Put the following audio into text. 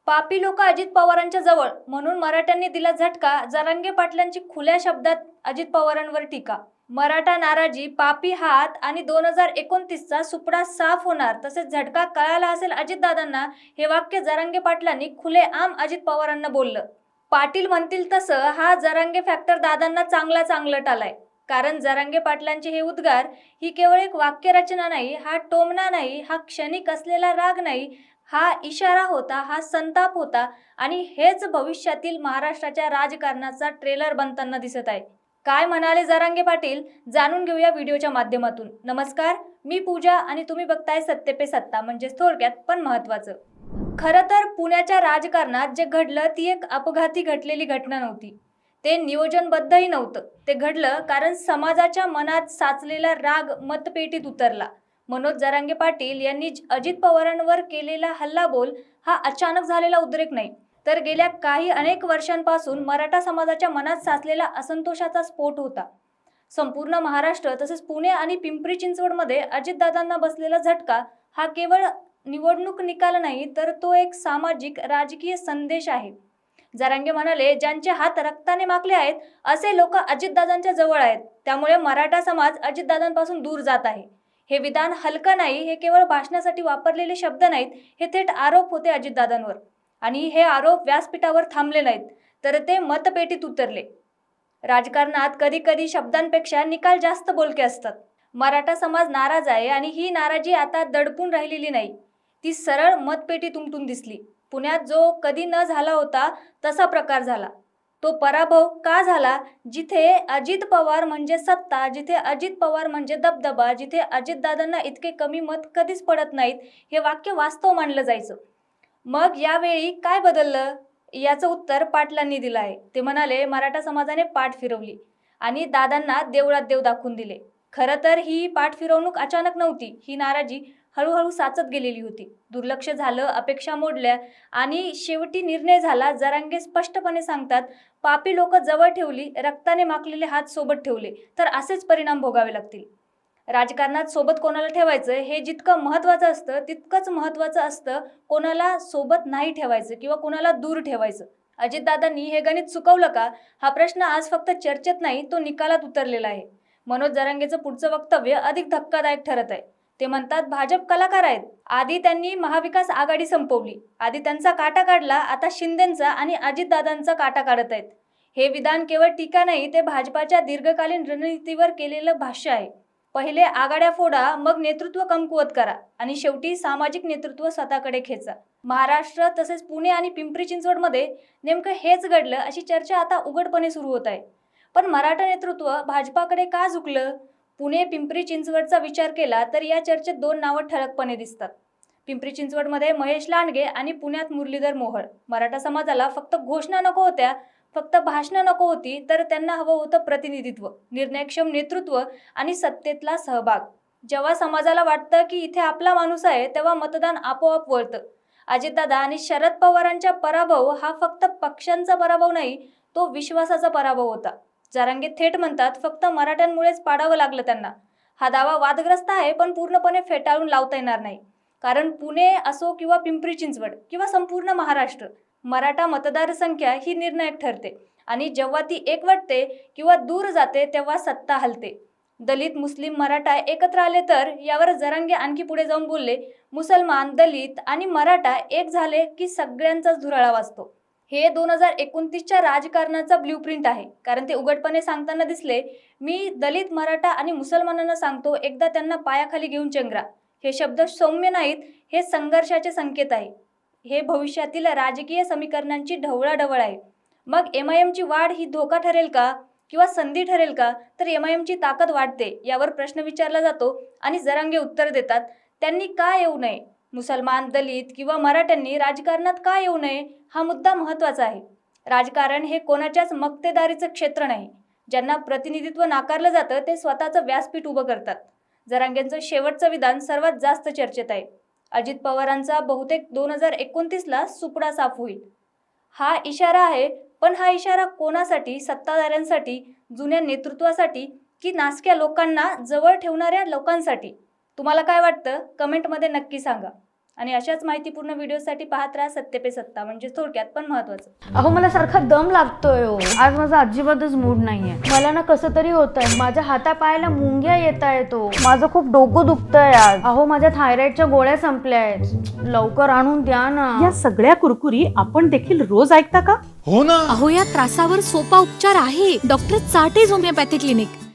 पापी लोक अजित पवारांच्या जवळ म्हणून मराठ्यांनी दिला झटका. जरांगे पाटलांची खुल्या शब्दात अजित पवारांवर टीका. मराठा नाराजी, पापी हात आणि 2029चा सुपडा साफ होणार. तसेच झटका कळाला असेल अजितदादांना, हे वाक्य जरांगे पाटलांनी खुलेआम अजित पवारांना बोललं. पाटील म्हणतील तसं हा जरांगे फॅक्टर दादांना चांगला टालाय. कारण जरांगे पाटलांचे हे उद्गार ही केवळ एक वाक्यरचना नाही, हा टोमणा नाही, हा क्षणिक असलेला राग नाही, हा इशारा होता, हा संताप होता आणि हेच भविष्यातील महाराष्ट्राच्या राजकारणाचा ट्रेलर बनताना दिसत आहे. काय म्हणाले जरांगे पाटील, जाणून घेऊया व्हिडिओच्या माध्यमातून. नमस्कार, मी पूजा आणि तुम्ही बघताय सत्य पे सत्ता, म्हणजे थोडक्यात पण महत्त्वाचं. खरं तर पुण्याच्या राजकारणात जे घडलं ती एक अपघाती घडलेली घटना नव्हती. ते नियोजनबद्धही नव्हतं. ते घडलं कारण समाजाच्या मनात साचलेला राग मतपेटीत उतरला. मनोज जरांगे पाटील यांनी अजित पवारांवर केलेला हल्लाबोल हा अचानक झालेला उद्रेक नाही, तर गेल्या अनेक वर्षांपासून मराठा समाजाच्या मनात साचलेला असंतोषाचा स्फोट होता. संपूर्ण महाराष्ट्र तसेच पुणे आणि पिंपरी चिंचवडमध्ये अजितदादांना बसलेला झटका हा केवळ निवडणूक निकाल नाही, तर तो एक सामाजिक राजकीय संदेश आहे. जरांगे म्हणाले, ज्यांचे हात रक्ताने माखले आहेत असे लोक अजितदादांच्या जवळ आहेत, त्यामुळे मराठा समाज अजितदादांपासून दूर जात आहे. हे विधान हलकं नाही, हे केवळ भाषणासाठी वापरलेले शब्द नाहीत, हे थेट आरोप होते अजितदादांवर. आणि हे आरोप व्यासपीठावर थांबले नाहीत, तर ते मतपेटीत उतरले. राजकारणात कधी कधी शब्दांपेक्षा निकाल जास्त बोलके असतात. मराठा समाज नाराज आहे आणि ही नाराजी आता दडपून राहिलेली नाही, ती सरळ मतपेटीत उमटून दिसली. पुण्यात जो कधी न झाला होता तसा प्रकार झाला. तो पराभव का झाला? जिथे अजित पवार म्हणजे सत्ता, जिथे अजित पवार म्हणजे दबदबा, जिथे अजितदादांना इतके कमी मत कधीच पडत नाहीत, हे वाक्य वास्तव मानलं जायचं. मग यावेळी काय बदललं? याचं उत्तर पाटलांनी दिलं आहे. ते म्हणाले, मराठा समाजाने पाठ फिरवली आणि दादांना देवळात देव दाखवून दिले. खरं तर ही पाठ फिरवणूक अचानक नव्हती. ही नाराजी हळूहळू साचत गेलेली होती. दुर्लक्ष झालं, अपेक्षा मोडल्या आणि शेवटी निर्णय झाला. जरांगे स्पष्टपणे सांगतात, पापी लोक जवळ ठेवली, रक्ताने माखलेले हात सोबत ठेवले, तर असेच परिणाम भोगावे लागतील. राजकारणात सोबत कोणाला ठेवायचं हे जितकं महत्त्वाचं असतं, तितकंच महत्त्वाचं असतं कोणाला सोबत नाही ठेवायचं किंवा कोणाला दूर ठेवायचं. अजितदादांनी हे गणित चुकवलं का? हा प्रश्न आज फक्त चर्चेत नाही, तो निकालात उतरलेला आहे. मनोज जरांगेचं पुढचं वक्तव्य अधिक धक्कादायक ठरत आहे. ते म्हणतात, भाजप कलाकार आहेत. आधी त्यांनी महाविकास आघाडी संपवली, आधी त्यांचा काटा काढला, आता शिंदेंचा आणि अजितदादांचा काटा काढत आहेत. हे विधान केवळ टीका नाही, ते भाजपाच्या दीर्घकालीन रणनीतीवर केलेलं भाष्य आहे. पहिले आघाड्या फोडा, मग नेतृत्व कमकुवत करा आणि शेवटी सामाजिक नेतृत्व स्वतःकडे खेचा. महाराष्ट्र तसेच पुणे आणि पिंपरी चिंचवडमध्ये नेमकं हेच घडलं अशी चर्चा आता उघडपणे सुरू होत आहे. पण मराठा नेतृत्व भाजपाकडे का झुकलं? पुणे पिंपरी चिंचवडचा विचार केला तर या चर्चेत दोन नावं ठळकपणे दिसतात. पिंपरी चिंचवडमध्ये महेश लांडगे आणि पुण्यात मुरलीधर मोहोळ. मराठा समाजाला फक्त घोषणा नको होत्या, फक्त भाषणं नको होती, तर त्यांना हवं होतं प्रतिनिधित्व, निर्णयक्षम नेतृत्व आणि सत्तेतला सहभाग. जेव्हा समाजाला वाटतं की इथे आपला माणूस आहे, तेव्हा मतदान आपोआप वळतं. अजितदादा आणि शरद पवारांचा पराभव हा फक्त पक्षांचा पराभव नाही, तो विश्वासाचा पराभव होता. जरांगे थेट म्हणतात, फक्त मराठ्यांमुळेच पाडावं लागलं त्यांना. हा दावा वादग्रस्त आहे, पण पूर्णपणे फेटाळून लावता येणार नाही. कारण पुणे असो किंवा पिंपरी चिंचवड किंवा संपूर्ण महाराष्ट्र, मराठा मतदार संख्या ही निर्णायक ठरते आणि जेव्हा ती एकवटते किंवा दूर जाते तेव्हा सत्ता हलते. दलित, मुस्लिम, मराठा एकत्र आले तर, यावर जरांगे आणखी पुढे जाऊन बोलले, मुसलमान, दलित आणि मराठा एक झाले की सगळ्यांचाच धुराळा वाजतो. हे 2029च्या राजकारणाचा ब्ल्यूप्रिंट आहे. कारण ते उघडपणे सांगताना दिसले, मी दलित, मराठा आणि मुसलमानांना सांगतो, एकदा त्यांना पायाखाली घेऊन चंगरा. हे शब्द सौम्य नाहीत, हे संघर्षाचे संकेत आहे. हे भविष्यातील राजकीय समीकरणांची ढवळाढवळ आहे. मग MIMची वाढ ही धोका ठरेल का किंवा संधी ठरेल का? तर MIMची ताकद वाढते, यावर प्रश्न विचारला जातो आणि जरांगे उत्तर देतात, त्यांनी का येऊ नये? मुसलमान, दलित किंवा मराठ्यांनी राजकारणात का येऊ नये? हा मुद्दा महत्त्वाचा आहे. राजकारण हे कोणाच्याच मक्तेदारीचं क्षेत्र नाही. ज्यांना प्रतिनिधित्व नाकारलं जातं ते स्वतःचं व्यासपीठ उभं करतात. जरांगेंचं शेवटचं विधान सर्वात जास्त चर्चेत आहे. अजित पवारांचा बहुतेक 2029ला सुपडा साफ होईल. हा इशारा आहे, पण हा इशारा कोणासाठी? सत्ताधाऱ्यांसाठी, जुन्या नेतृत्वासाठी की नासक्या लोकांना जवळ ठेवणाऱ्या लोकांसाठी? तुम्हाला काय वाटतं? कमेंटमध्ये नक्की सांगा. आणि अशाच माहितीपूर्ण व्हिडिओसाठी पाहत राहा सत्य पे सत्ता, म्हणजे थोडक्यात पण महत्वाचं. अहो मला सारखा दम लागतोय हो. आज माझा अजिबातच मूड नाहीये. मला ना कसं तरी होतंय. माझ्या हातापायाला मुंग्या येत आहेत. माझं खूप डोकं दुखतंय आज. अहो माझ्या थायरॉइडच्या गोळ्या संपल्या आहेत. लवकर आणून द्या ना. या सगळ्या कुरकुरी आपण देखील रोज ऐकता का? हो ना. अहो या त्रासावर सोपा उपचार आहे. Doctor Chatej homeopathy clinic.